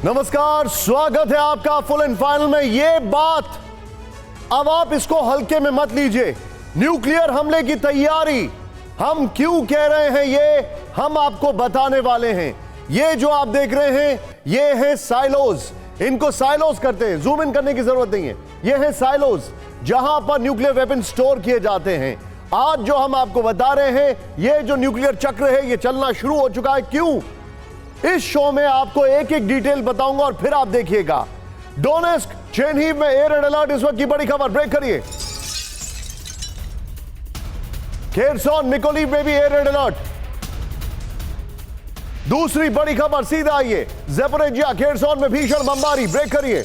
नमस्कार, स्वागत है आपका फुल एंड फाइनल में। ये बात अब आप इसको हल्के में मत लीजिए। न्यूक्लियर हमले की तैयारी हम क्यों कह रहे हैं ये हम आपको बताने वाले हैं। ये जो आप देख रहे हैं ये है साइलोज, इनको साइलोज करते हैं, जूम इन करने की जरूरत नहीं है। ये है साइलोज जहां पर न्यूक्लियर वेपन स्टोर किए जाते हैं। आज जो हम आपको बता रहे हैं ये जो न्यूक्लियर चक्र है ये चलना शुरू हो चुका है। क्यों? इस शो में आपको एक एक डिटेल बताऊंगा और फिर आप देखिएगा। डोनेस्क चेरनीहिव में एयर रेड अलर्ट, इस वक्त की बड़ी खबर, ब्रेक करिए। खेरसॉन मिकोलीव में भी एयर रेड अलर्ट। दूसरी बड़ी खबर सीधा आइए, ज़ैपोरिज़िया खेरसॉन में भीषण बमबारी, ब्रेक करिए।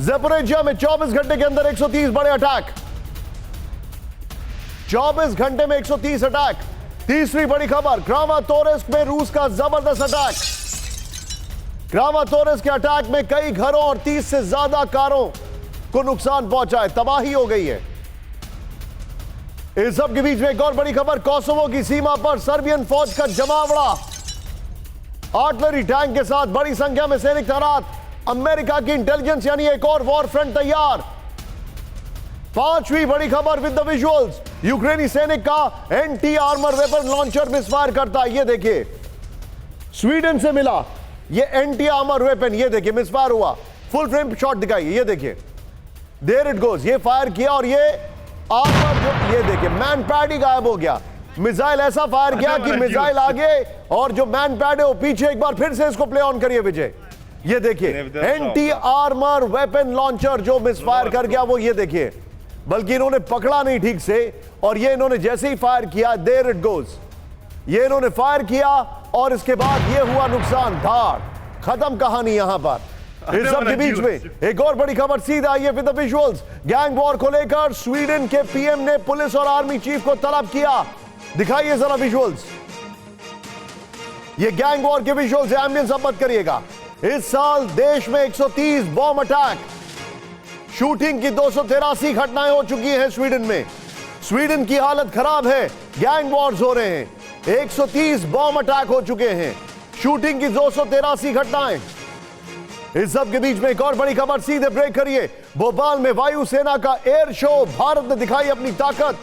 ज़ैपोरिज़िया में 24 घंटे के अंदर 130 बड़े अटैक, 24 घंटे में 130 अटैक। तीसरी बड़ी खबर, क्रामातोर्स्क में रूस का जबरदस्त अटैक। क्रामातोर्स्क के अटैक में कई घरों और 30 से ज्यादा कारों को नुकसान पहुंचा है, तबाही हो गई है। इस सब के बीच में एक और बड़ी खबर, कोसोवो की सीमा पर सर्बियन फौज का जमावड़ा, आर्टिलरी टैंक के साथ बड़ी संख्या में सैनिक तैनात। अमेरिका की इंटेलिजेंस यानी एक और वॉर फ्रंट तैयार। पांचवी बड़ी खबर विद द विजुअल्स, यूक्रेनी सैनिक का anti armour weapon launcher misfire करता है। ये देखिए, स्वीडन से मिला ये एंटी आर्मर वेपन, ये देखिए मिसफायर हुआ। फुल फ्रेम शॉट दिखाइए, ये देखिए, देयर इट गोज, ये फायर किया और ये आर्मर जो, ये देखिए मैन पैड ही गायब हो गया। मिसाइल ऐसा फायर किया कि मिसाइल आगे और जो मैन पैड है वो पीछे। एक बार फिर से इसको प्ले ऑन करिए विजय, ये देखिए एंटी आर्मर वेपन लॉन्चर जो मिसफायर कर गया वो, ये देखिए, बल्कि इन्होंने पकड़ा नहीं ठीक से और ये इन्होंने जैसे ही फायर किया, देयर इट गोज, ये इन्होंने फायर किया और इसके बाद ये हुआ नुकसान, धाड़, खत्म कहानी यहां पर। इस सब के बीच में एक और बड़ी खबर सीधा आई है with the visuals, gang war को लेकर स्वीडन के पीएम ने पुलिस और आर्मी चीफ को तलब किया। दिखाइए जरा विजुअल्स, ये गैंग वॉर के विजुअल्स, एम्बियंस अब मत करिएगा। इस साल देश में 130 बॉम्ब अटैक, शूटिंग की 283 घटनाएं हो चुकी हैं स्वीडन में। स्वीडन की हालत खराब है, गैंग वॉर्स हो रहे हैं, 130 बॉम्ब अटैक हो चुके हैं, शूटिंग की 283 घटनाएं। इस सब के बीच में एक और बड़ी खबर, सीधे ब्रेक करिए। भोपाल में वायुसेना का एयर शो, भारत ने दिखाई अपनी ताकत।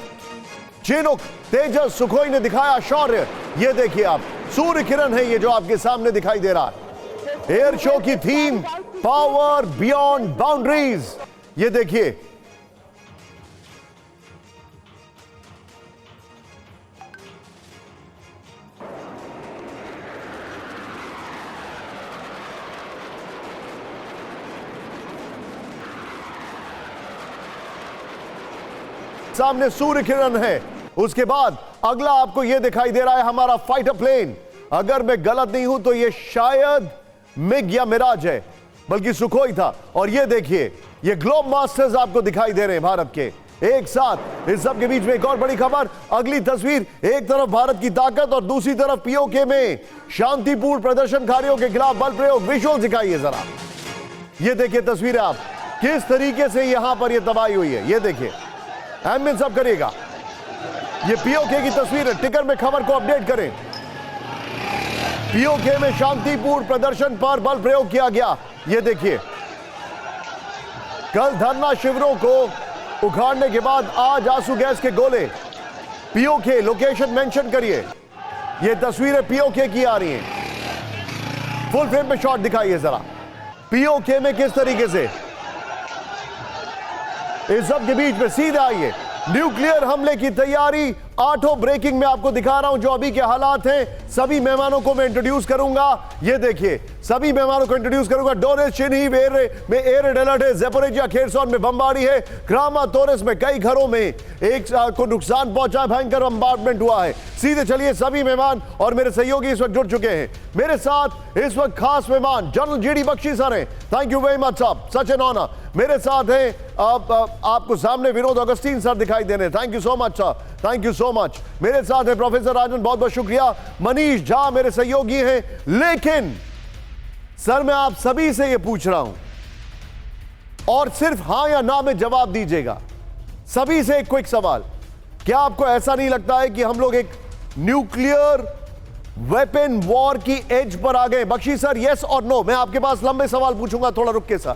चिनूक, तेजस, सुखोई ने दिखाया शौर्य। ये देखिए आप, सूर्य किरण है ये जो आपके सामने दिखाई दे रहा है। एयर शो की थीम पावर बियॉन्ड बाउंड्रीज, ये देखिए, सामने सूर्य किरण है। उसके बाद अगला आपको यह दिखाई दे रहा है हमारा फाइटर प्लेन। अगर मैं गलत नहीं हूं तो यह शायद मिग या मिराज है, बल्कि सुखोई था। और ये देखिए, ये ग्लोब मास्टर्स आपको दिखाई दे रहे हैं भारत के एक साथ। इस सब के बीच में एक और बड़ी खबर, अगली तस्वीर, एक तरफ भारत की ताकत और दूसरी तरफ पीओके में शांतिपूर्ण प्रदर्शनकारियों के खिलाफ बल प्रयोग। विजुअल दिखाइए जरा, ये देखिए तस्वीर आप, किस तरीके से यहां पर यह तबाही हुई है। ये देखिए, एम्बियंस सब करिएगा, ये पीओके की तस्वीर है। टिकर में खबर को अपडेट करें। पीओके में शांतिपूर्ण प्रदर्शन पर बल प्रयोग किया गया। ये देखिए, कल धरना शिविरों को उखाड़ने के बाद आज आंसू गैस के गोले। पीओके लोकेशन मेंशन करिए, ये तस्वीरें पीओके की आ रही हैं। फुल फ्रेम पे शॉट दिखाइए जरा, पीओके में किस तरीके से। इस सब के बीच में सीधे आइए, न्यूक्लियर हमले की तैयारी, आठों ब्रेकिंग में आपको दिखा रहा हूं जो अभी के हालात हैं। सभी मेहमानों को मैं इंट्रोड्यूस करूंगा, ये देखिए सभी मेहमानों को इंट्रोड्यूस करूंगा। डोनेस्क चेरनीहिव में एयर रेड अलर्ट है, ज़ैपोरिज़िया खेरसॉन में बमबारी है, क्रामातोर्स्क में कई घरों में एक को नुकसान पहुंचा, भयंकर बमबार्डमेंट हुआ है। सीधे चलिए, सभी मेहमान और मेरे सहयोगी इस वक्त जुड़ चुके हैं। मेरे साथ इस वक्त खास मेहमान जनरल जीडी बख्शी सर हैं, थैंक यू वेरी मच साहब, सच एन ऑनर। मेरे साथ हैं आपको सामने विनोद ऑगस्टीन सर दिखाई दे रहे हैं, thank you so much sir, thank you so much. मेरे साथ है प्रोफेसर राजन, बहुत बहुत शुक्रिया। मनीष झा मेरे सहयोगी हैं। लेकिन सर मैं आप सभी से यह पूछ रहा हूं और सिर्फ हां या ना में जवाब दीजिएगा। सभी से एक क्विक सवाल, क्या आपको ऐसा नहीं लगता है कि हम लोग एक न्यूक्लियर वेपन वॉर की एज पर आ गए? बख्शी सर, यस और नो? मैं आपके पास लंबे सवाल पूछूंगा, थोड़ा रुक के सर।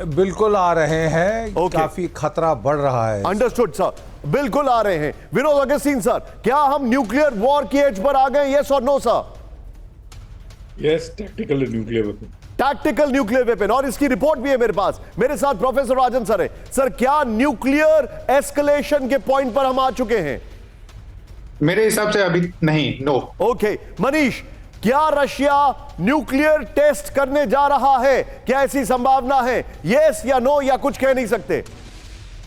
बिल्कुल आ रहे हैं। काफी खतरा बढ़ रहा है। अंडरस्टूड सर, बिल्कुल आ रहे हैं। विनोद अगस्तीन सर, क्या हम न्यूक्लियर वॉर की एज पर आ गए? यस और no sir? Yes, tactical nuclear weapon. Tactical nuclear weapon, और इसकी रिपोर्ट भी है मेरे पास। मेरे साथ प्रोफेसर राजन सर है। सर, क्या न्यूक्लियर एस्केलेशन के पॉइंट पर हम आ चुके हैं? मेरे हिसाब से अभी नहीं, नो। ओके मनीष, क्या रशिया न्यूक्लियर टेस्ट करने जा रहा है? क्या ऐसी संभावना है? यस या नो, या कुछ कह नहीं सकते?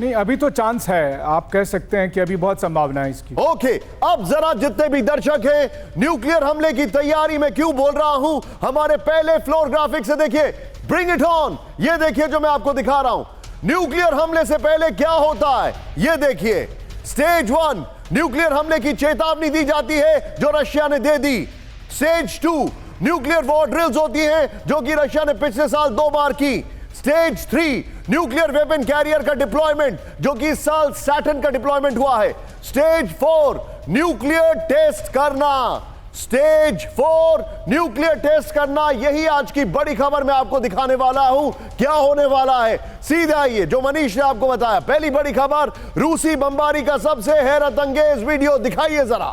नहीं, अभी तो चांस है, आप कह सकते हैं कि अभी बहुत संभावना है इसकी। ओके, अब जरा जितने भी दर्शक हैं, न्यूक्लियर हमले की तैयारी में क्यों बोल रहा हूं, हमारे पहले फ्लोर ग्राफिक से देखिए। Bring it on. ये देखिए जो मैं आपको दिखा रहा हूं, न्यूक्लियर हमले से पहले क्या होता है। ये देखिए, स्टेज 1 न्यूक्लियर हमले की चेतावनी दी जाती है जो रशिया ने दे दी। स्टेज 2 न्यूक्लियर वॉर ड्रिल्स होती हैं जो कि रशिया ने पिछले साल 2 बार की। स्टेज 3 न्यूक्लियर वेपन कैरियर का डिप्लॉयमेंट जो कि इस साल सैटर्न का डिप्लॉयमेंट हुआ है। स्टेज 4 न्यूक्लियर टेस्ट करना। स्टेज 4 न्यूक्लियर टेस्ट करना, यही आज की बड़ी खबर मैं आपको दिखाने वाला हूं। क्या होने वाला है, सीधे आइए, जो मनीष ने आपको बताया। पहली बड़ी खबर, रूसी बमबारी का सबसे हैरत अंगेज वीडियो दिखाइए जरा,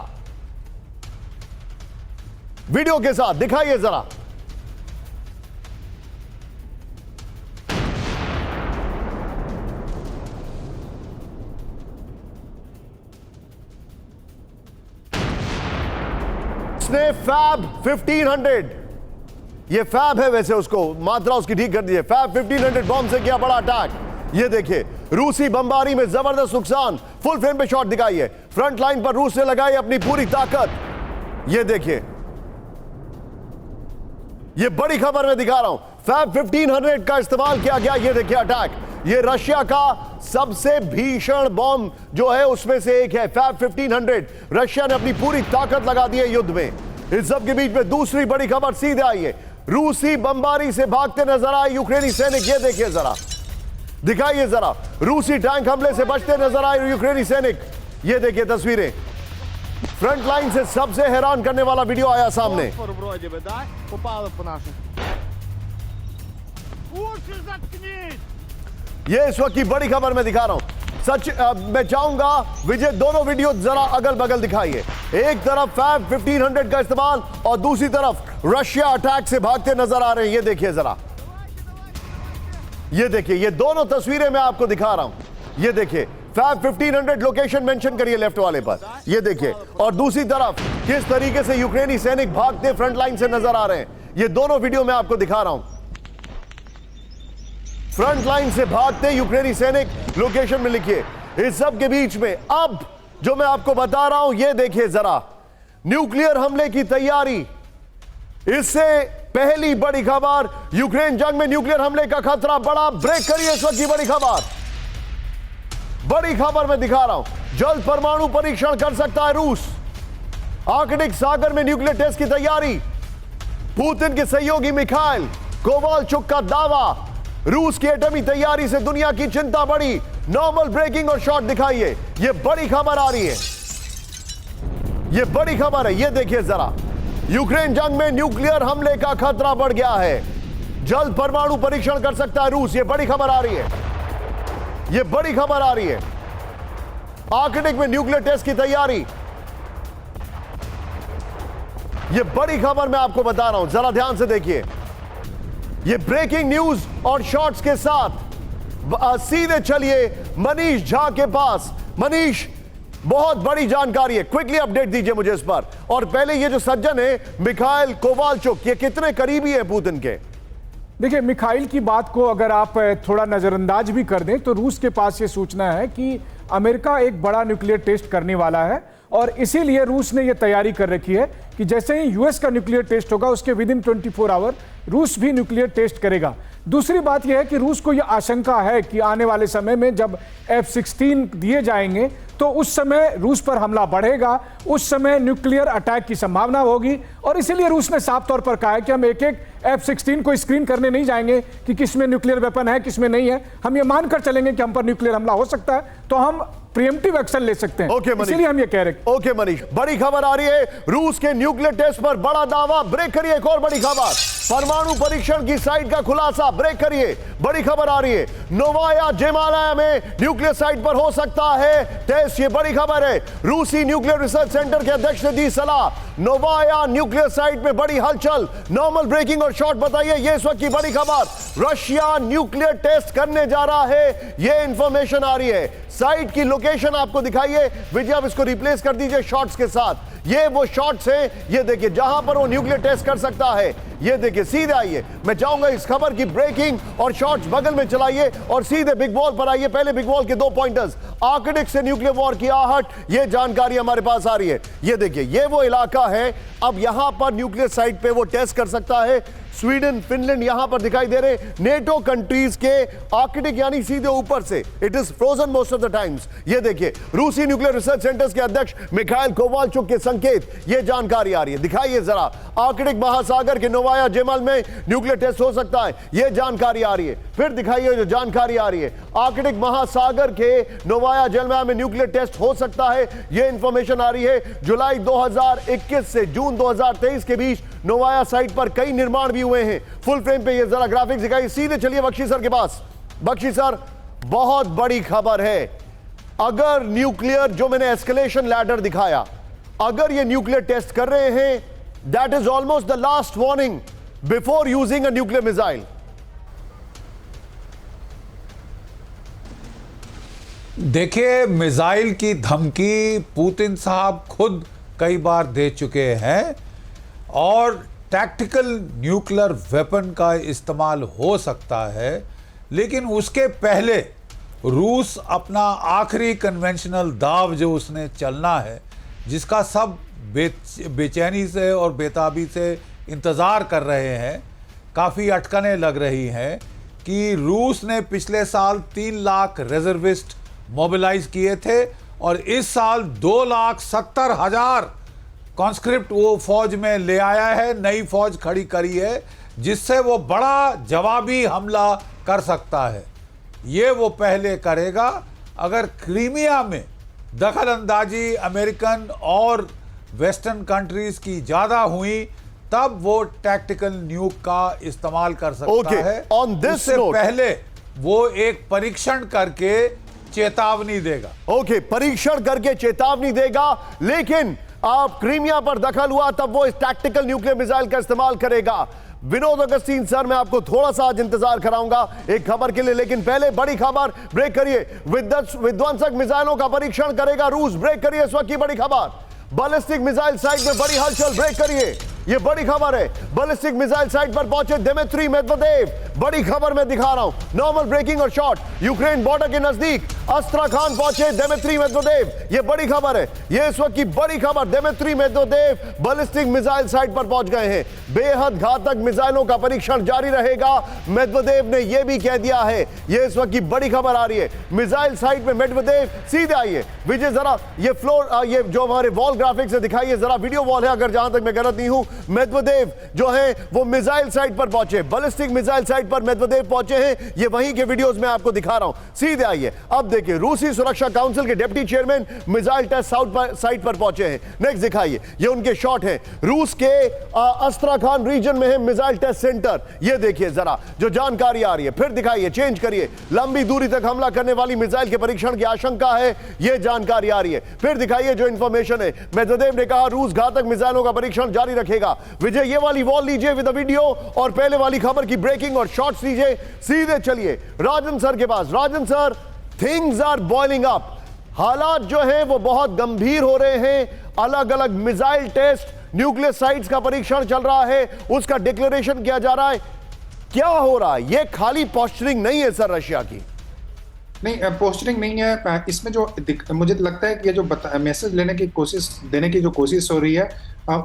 वीडियो के साथ दिखाइए जरा। इसने फैब 1500, ये फैब है वैसे, उसको मात्रा उसकी ठीक कर दीजिए। फैब 1500 बॉम्ब से किया बड़ा अटैक। ये देखिए, रूसी बमबारी में जबरदस्त नुकसान। फुल फ्रेम पे शॉट दिखाइए। फ्रंट लाइन पर रूस ने लगाई अपनी पूरी ताकत। ये देखिए, ये बड़ी खबर मैं दिखा रहा हूं। फैब 1500 का इस्तेमाल किया गया। ये देखिए अटैक, ये रशिया का सबसे भीषण बॉम्ब जो है उसमें से एक है। फैब 1500 रशिया ने अपनी पूरी ताकत लगा दी है युद्ध में। इस सब के बीच में दूसरी बड़ी खबर, सीधे आइए। रूसी बमबारी से भागते नजर आए यूक्रेनी सैनिक। ये देखिए जरा, दिखाइए जरा, रूसी टैंक हमले से बचते नजर आए यूक्रेनी सैनिक। ये देखिए तस्वीरें, फ्रंट लाइन से सबसे हैरान करने वाला वीडियो आया सामने। ये इस वक्त की बड़ी खबर मैं दिखा रहा हूं। सच मैं चाहूंगा विजय, दोनों वीडियो जरा अगल बगल दिखाइए। एक तरफ फैब 1500 का इस्तेमाल और दूसरी तरफ रशिया अटैक से भागते नजर आ रहे हैं। ये देखिए जरा, ये देखिए, ये दोनों तस्वीरें मैं आपको दिखा रहा हूं। ये देखिए, फैब 1500 लोकेशन मेंशन करिए लेफ्ट वाले पर। ये देखिए, और दूसरी तरफ किस तरीके से यूक्रेनी सैनिक भागते फ्रंट लाइन से नजर आ रहे हैं। ये दोनों वीडियो मैं आपको दिखा रहा हूं। फ्रंट लाइन से भागते यूक्रेनी सैनिक, लोकेशन में लिखिए। इस सब के बीच में अब जो मैं आपको बता रहा हूं, ये देखिए जरा, न्यूक्लियर हमले की तैयारी। इससे पहली बड़ी खबर, यूक्रेन जंग में न्यूक्लियर हमले का खतरा बढ़ा। ब्रेक करिए इस वक्त की बड़ी खबर। बड़ी खबर मैं दिखा रहा हूं, जल्द परमाणु परीक्षण कर सकता है रूस। आर्कटिक सागर में न्यूक्लियर टेस्ट की तैयारी। पुतिन के सहयोगी मिखाइल कोवालचुक का दावा, रूस की एटमी तैयारी से दुनिया की चिंता बढ़ी। नॉर्मल ब्रेकिंग और शॉट दिखाइए। यह बड़ी खबर आ रही है, यह बड़ी खबर है। यह देखिए जरा, यूक्रेन जंग में न्यूक्लियर हमले का खतरा बढ़ गया है। जल्द परमाणु परीक्षण कर सकता है रूस। यह बड़ी खबर आ रही है, यह बड़ी खबर आ रही है। आर्कटिक में न्यूक्लियर टेस्ट की तैयारी, यह बड़ी खबर मैं आपको बता रहा हूं, जरा ध्यान से देखिए। ये ब्रेकिंग न्यूज और शॉट्स के साथ सीधे चलिए मनीष झा के पास। मनीष, बहुत बड़ी जानकारी है, क्विकली अपडेट दीजिए मुझे इस पर। और पहले ये जो सज्जन है मिखाइल कोवालचुक, ये कितने करीबी है पुतिन के? देखिए, मिखाइल की बात को अगर आप थोड़ा नजरअंदाज भी कर दें तो रूस के पास ये सूचना है कि अमेरिका एक बड़ा न्यूक्लियर टेस्ट करने वाला है और इसीलिए रूस ने यह तैयारी कर रखी है कि जैसे ही यूएस का न्यूक्लियर टेस्ट होगा उसके विद इन 24 आवर रूस भी न्यूक्लियर टेस्ट करेगा। दूसरी बात यह है कि रूस को यह आशंका है कि आने वाले समय में जब F-16 दिए जाएंगे तो उस समय रूस पर हमला बढ़ेगा, उस समय न्यूक्लियर अटैक की संभावना होगी, और इसीलिए रूस ने साफ तौर पर कहा है कि हम एक एक F-16 को स्क्रीन करने नहीं जाएंगे कि किसमें न्यूक्लियर वेपन है किसमें नहीं है। हम ये मानकर चलेंगे कि हम पर न्यूक्लियर हमला हो सकता है तो हम प्रिएम्प्टिव एक्शन ले सकते हैं। इसीलिए हम ये कह रहे हैं। ओके मनीष, बड़ी खबर आ रही है, रूस के न्यूक्लियर टेस्ट पर बड़ा दावा। ब्रेक करिए, एक और बड़ी खबर, परमाणु परीक्षण की साइट का खुलासा। ब्रेक करिए, बड़ी खबर आ रही है, नोवाया जेमालिया में न्यूक्लियर साइट पर हो सकता है टेस्ट। ये बड़ी खबर है, रूसी न्यूक्लियर रिसर्च सेंटर के अध्यक्ष ने दी सलाह। नोवाया न्यूक्लियर साइट में बड़ी हलचल, नॉर्मल ब्रेकिंग और शॉर्ट बताइए, ये इस वक्त की बड़ी खबर। रशिया न्यूक्लियर टेस्ट करने जा रहा है, ये इंफॉर्मेशन आ रही है। साइट की लोकेशन आपको दिखाइए विजय, आप इसको रिप्लेस कर दीजिए शॉट्स के साथ। ये वो शॉट्स हैं, ये देखिए जहां पर वो न्यूक्लियर टेस्ट कर सकता है। ये देखिए, सीधे आइए, मैं चाहूंगा इस खबर की ब्रेकिंग और शॉट्स बगल में चलाइए और सीधे बिग वॉल पर आइए। पहले बिग वॉल के 2 पॉइंटर्स, आर्कटिक से न्यूक्लियर वॉर की आहट, ये जानकारी हमारे पास आ रही है। ये देखिए, ये वो इलाका है, अब यहां पर न्यूक्लियर साइट पे वो टेस्ट कर सकता है। स्वीडन, फिनलैंड यहां पर दिखाई दे रहे, नेटो कंट्रीज के आर्कटिक यानी सीधे ऊपर से, it is frozen most of the times. ये देखिए, रूसी न्यूक्लियर रिसर्च सेंटर्स के अध्यक्ष मिखाइल कोवालचुक के संकेत, ये जानकारी आ रही है। दिखाइए जरा, आर्कटिक महासागर के नोवाया जेमल में न्यूक्लियर टेस्ट हो सकता है, ये जानकारी आ रही है। फिर दिखाइए जो जानकारी आ रही है, आर्कटिक महासागर के नोवाया जेमल में न्यूक्लियर टेस्ट हो सकता है, ये इंफॉर्मेशन आ रही है। जुलाई 2021 से जून 2023 के बीच नोवाया साइट पर कई निर्माण भी हुए हैं। फुल फ्रेम पे ये जरा ग्राफिक्स दिखाइए। सीधे चलिए बख्शी सर के पास। बख्शी सर, बहुत बड़ी खबर है, अगर न्यूक्लियर, जो मैंने एस्केलेशन लैडर दिखाया, अगर ये न्यूक्लियर टेस्ट कर रहे हैं, that is almost the last warning before using a nuclear missile. देखिए, मिसाइल की धमकी पुतिन साहब खुद कई बार दे चुके हैं और टैक्टिकल न्यूक्लियर वेपन का इस्तेमाल हो सकता है, लेकिन उसके पहले रूस अपना आखिरी कन्वेंशनल दाव जो उसने चलना है, जिसका सब बेचैनी से और बेताबी से इंतज़ार कर रहे हैं, काफ़ी अटकनें लग रही हैं कि रूस ने पिछले साल 3 लाख रिजर्विस्ट मोबिलाइज किए थे और इस साल 2,70,000 कॉन्स्क्रिप्ट वो फौज में ले आया है, नई फौज खड़ी करी है, जिससे वो बड़ा जवाबी हमला कर सकता है। ये वो पहले करेगा। अगर क्रीमिया में दखल अंदाजी अमेरिकन और वेस्टर्न कंट्रीज की ज़्यादा हुई, तब वो टैक्टिकल न्यूक का इस्तेमाल कर सकता है। उससे पहले वो एक परीक्षण करके चेतावनी देगा। परीक्षण करके चेतावनी देगा, लेकिन आप क्रीमिया पर दखल हुआ तब वो इस टैक्टिकल न्यूक्लियर मिसाइल का इस्तेमाल करेगा। विनोद अगस्तीन सर, मैं आपको थोड़ा सा आज इंतजार कराऊंगा एक खबर के लिए, लेकिन पहले बड़ी खबर। ब्रेक करिए, विध्वंसक मिसाइलों का परीक्षण करेगा रूस। ब्रेक करिए, इस वक्त की बड़ी खबर, बैलिस्टिक मिसाइल साइट में बड़ी हलचल। ब्रेक करिए, ये बड़ी खबर है, बैलिस्टिक मिसाइल साइट पर पहुंचे दिमित्री मेदवेदेव। बड़ी खबर मैं दिखा रहा हूं, नॉर्मल ब्रेकिंग और शॉट। यूक्रेन बॉर्डर के नजदीक अस्त्राखान पहुंचे दिमित्री मेदवेदेव, ये बड़ी खबर है, ये इस वक्त की बड़ी खबर। Dmitry Medvedev ballistic missile site पर पहुंच गए हैं। बेहद घातक मिसाइलों का परीक्षण जारी रहेगा, मेदवेदेव ने यह भी कह दिया है। ये इस वक्त की बड़ी खबर आ रही है, मिसाइल साइट में मेदवेदेव। सीधे आइए विजय, जरा ये फ्लोर, ये जो हमारे वॉल ग्राफिक्स से दिखाइए, जरा वीडियो वॉल है अगर जहां तक मैं गलत नहीं हूं। मेदवेदेव जो है वो मिसाइल साइट पर पहुंचे, बैलिस्टिक मिसाइल साइट पर मेदवेदेव पहुंचे हैं। ये वहीं के वीडियोस में आपको दिखा रहा हूं। सीधे आइए, अब देखिए, रूसी सुरक्षा काउंसिल के deputy chairman missile test site पर पहुंचे हैं। नेक्स्ट दिखाइए, ये उनके शॉट हैं। रूस के अस्त्राखान रीजन में है मिसाइल टेस्ट सेंटर। ये देखिए जरा जो जानकारी आ रही है। फिर दिखाइए, चेंज करिए, लंबी दूरी तक हमला करने वाली मिसाइल के परीक्षण की आशंका है, ये जानकारी आ रही है। फिर दिखाइए जो इंफॉर्मेशन है, मेदवेदेव ने कहा रूस घातक मिसाइलों का परीक्षण जारी रखेगा। विजय, ये वाली वॉल लीजिए विद वीडियो और पहले वाली खबर की ब्रेकिंग और शॉट्स लीजिए। सीधे चलिए राजन सर के पास। Rajan sir, things are boiling up, हालात जो हैं वो बहुत गंभीर हो रहे हैं। अलग अलग मिसाइल टेस्ट, न्यूक्लियर साइट्स का परीक्षण चल रहा है, उसका डिक्लेरेशन किया जा रहा है। क्या हो रहा है? ये खाली पोस्चरिंग नहीं है सर रशिया की। नहीं, पोस्टरिंग नहीं है इसमें। जो मुझे लगता है कि ये जो मैसेज लेने की कोशिश, देने की जो कोशिश हो रही है,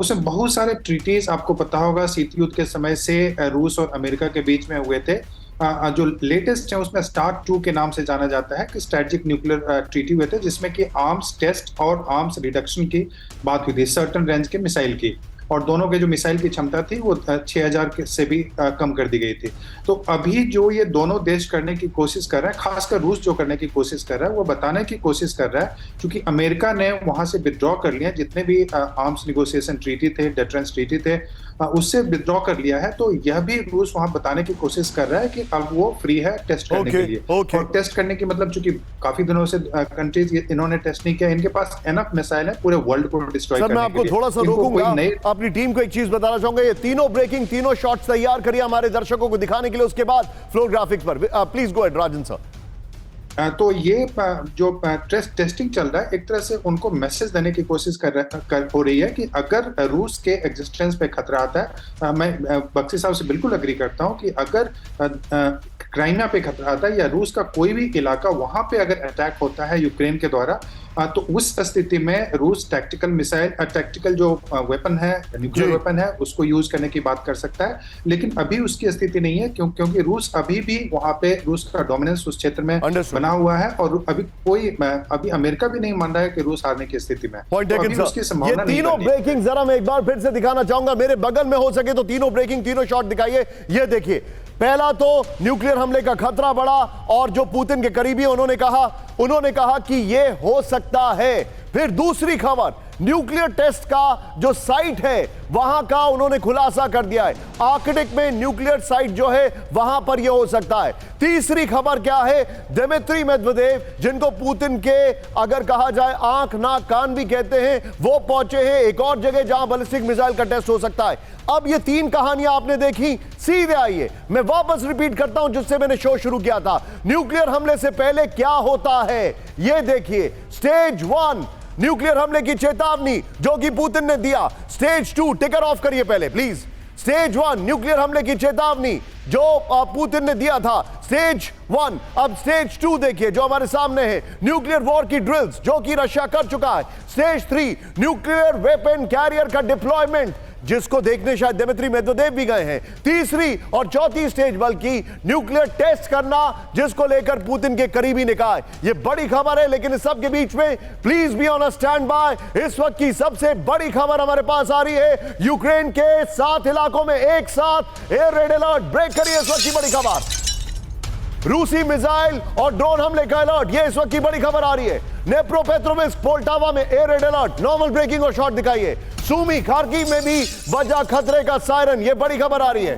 उसमें बहुत सारे ट्रीटीज, आपको पता होगा शीत युद्ध के समय से रूस और अमेरिका के बीच में हुए थे। जो लेटेस्ट है उसमें स्टार्ट 2 के नाम से जाना जाता है, कि स्ट्रेटेजिक न्यूक्लियर ट्रीटी हुए थे, जिसमें कि आर्म्स टेस्ट और आर्म्स रिडक्शन की बात हुई थी, सर्टेन रेंज के मिसाइल की, और दोनों के जो मिसाइल की क्षमता थी वो 6000 से भी कम कर दी गई थी। तो अभी जो ये दोनों देश करने की कोशिश कर रहे हैं, खासकर रूस जो करने की कोशिश कर रहा है, वो बताने की कोशिश कर रहा है, क्योंकि अमेरिका ने वहां से विथड्रॉ कर लिया, जितने भी आर्म्स निगोशिएशन ट्रीटी थे, डेटरेंस ट्रीटी थे, उससे विथड्रॉ कर लिया है। तो यह भी रूस वहां बताने की कोशिश कर रहा है कि अब वो फ्री है टेस्ट करने के लिए। और टेस्ट करने की मतलब, चूंकि काफी दिनों से कंट्रीज इन्होंने टेस्ट नहीं किया, इनके पास एनफ मिसाइल है पूरे वर्ल्ड को डिस्ट्रॉय करने के लिए। मैं आपको थोड़ा सा रोकूंगा, अपनी टीम को एक चीज बताना चाहूंगा, ये तीनों ब्रेकिंग, तीनों शॉट्स तैयार करिए हमारे दर्शकों को दिखाने के लिए, उसके बाद फ्लोर ग्राफिक्स पर। Please go ahead Rajan sir. तो ये जो टेस्टिंग चल रहा है, एक तरह से उनको मैसेज देने की कोशिश हो रही है कि अगर रूस के एग्जिस्टेंस पे खतरा आता है, मैं बक्सी साहब से बिल्कुल अग्री करता हूं कि अगर क्राइमिया पे खतरा आता है या रूस का कोई भी इलाका, वहां पे अगर अटैक होता है यूक्रेन के द्वारा, तो उस स्थिति में रूस टैक्टिकल मिसाइल, टैक्टिकल जो वेपन है, न्यूक्लियर वेपन है, उसको यूज करने की बात कर सकता है। लेकिन अभी उसकी स्थिति नहीं है, क्योंकि रूस अभी भी वहां पे, रूस का डोमिनेंस उस क्षेत्र में बना हुआ है, और अभी अमेरिका भी नहीं मान रहा है कि रूस हारने की स्थिति में। ये तीनों ब्रेकिंग जरा मैं एक बार फिर से दिखाना चाहूंगा, मेरे बगल में हो सके तो तीनों ब्रेकिंग, तीनों शॉट दिखाइए। ये देखिए, पहला तो न्यूक्लियर हमले का खतरा बढ़ा, और जो पुतिन के करीबी उन्होंने कहा कि यह हो सकता है। फिर दूसरी खबर, न्यूक्लियर टेस्ट का जो साइट है वहां का उन्होंने खुलासा कर दिया है, आर्कटिक में न्यूक्लियर साइट जो है वहां पर यह हो सकता है। तीसरी खबर क्या है, दिमित्री मेदवेदेव, जिनको पुतिन के अगर कहा जाए आंख नाक कान भी कहते हैं, वो पहुंचे हैं एक और जगह जहां बैलिस्टिक मिसाइल का टेस्ट हो सकता है। अब ये तीन कहानियां आपने देखी, सीधे आइए मैं वापस रिपीट करता हूं जिससे मैंने शो शुरू किया था। न्यूक्लियर हमले से पहले क्या होता है, ये देखिए। स्टेज 1 न्यूक्लियर हमले की चेतावनी जो कि पुतिन ने दिया। स्टेज 2 टिकर ऑफ करिए पहले प्लीज। स्टेज 1 न्यूक्लियर हमले की चेतावनी जो पुतिन ने दिया था, स्टेज 1। अब स्टेज 2 देखिए जो हमारे सामने है, न्यूक्लियर वॉर की ड्रिल्स जो कि रशिया कर चुका है। स्टेज 3 न्यूक्लियर वेपन कैरियर का डिप्लॉयमेंट, जिसको देखने शायद दिमित्री मेदवेदेव भी गए हैं। तीसरी और चौथी स्टेज बल्कि न्यूक्लियर टेस्ट करना, जिसको लेकर पुतिन के करीबी ने कहा है। ये बड़ी खबर है, लेकिन इस सब के बीच में please be on a stand by. इस वक्त की सबसे बड़ी खबर हमारे पास आ रही है, यूक्रेन के 7 इलाकों में एक साथ एयर रेड अलर्ट। ब्रेक करिए इस वक्त की बड़ी खबर, रूसी मिसाइल और ड्रोन हमले का अलर्ट। ये इस वक्त की बड़ी खबर आ रही है। नेप्रोपेट्रोविस्क, पोल्टावा में air raid alert. Normal breaking और शॉट दिखाइए। सूमी, खार्किव में भी बजा खतरे का सायरन। ये बड़ी खबर आ रही है,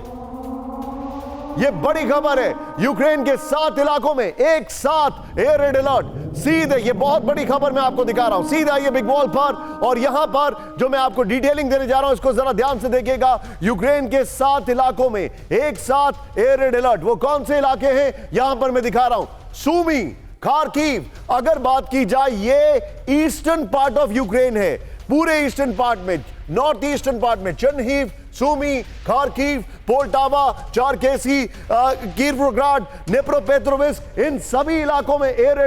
ये बड़ी खबर है। यूक्रेन के 7 इलाकों में एक साथ एयर रेड अलर्ट। सीधे, ये बहुत बड़ी खबर मैं आपको दिखा रहा हूं। सीधे आइए बिग वॉल पर, और यहां पर जो मैं आपको डिटेलिंग देने जा रहा हूं, इसको जरा ध्यान से देखिएगा। यूक्रेन के 7 इलाकों में एक साथ एयर रेड अलर्ट। वो कौन से इलाके हैं यहां पर मैं दिखा रहा हूं। सूमी, खार्किव, अगर बात की जाए ये ईस्टर्न पार्ट ऑफ यूक्रेन है, पूरे ईस्टर्न पार्ट में, नॉर्थ ईस्टर्न पार्ट में चर्निहिव, सूमी, खार्किव, पोल्टावा, चारकेसी, कीरवोग्राड, नेप्रोपेट्रोविस्क, इन सभी इलाकों में एयर